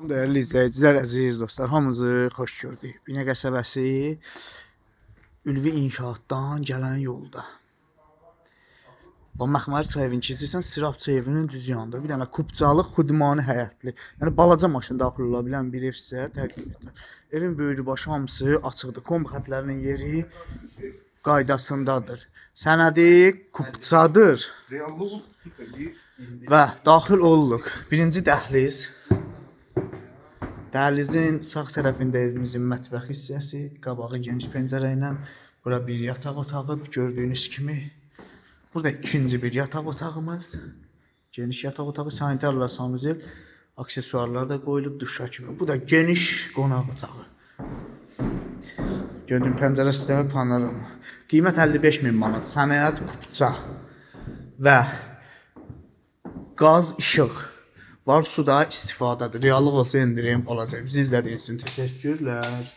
Değerli izləyicilər, əziz dostlar, hamınızı xoş gördük. Binə qəsəbəsi Ülvi İnşaatdan gələn yolda. Və Məxməri çayevini keçirsən, Sirab çayevinin düz yanında bir dənə kubcalı, xudmani həyətli, yəni balaca maşın daxil ola bilən bir ev sizə təqdim edir. Evin böyrü başı hamısı açıqdır. Kombi xətlərinin yeri qaydasındadır. Sənədi kubcadır və daxil oluruq. Birinci dəhliz. Dəhlizin sağ tərəfində evimizin mətbəx hissəsi, qabağı geniş pəncərə ilə. Bura bir yataq otağı, gördüyünüz kimi. Burada ikinci bir yataq otağımız. Geniş yataq otağı, sanitarla sanuzel, aksesuarlar da qoyulub duşa kimi. Bu da geniş qonaq otağı. Gördüyün pəncərə sistemi, panorama. Qiymət 55.000 manat. Sənəd kupça və qaz, işıq var, suda istifadədir. Reallıq olsa indirim olacaq. Bizi izlədiyiniz üçün təşəkkürlər.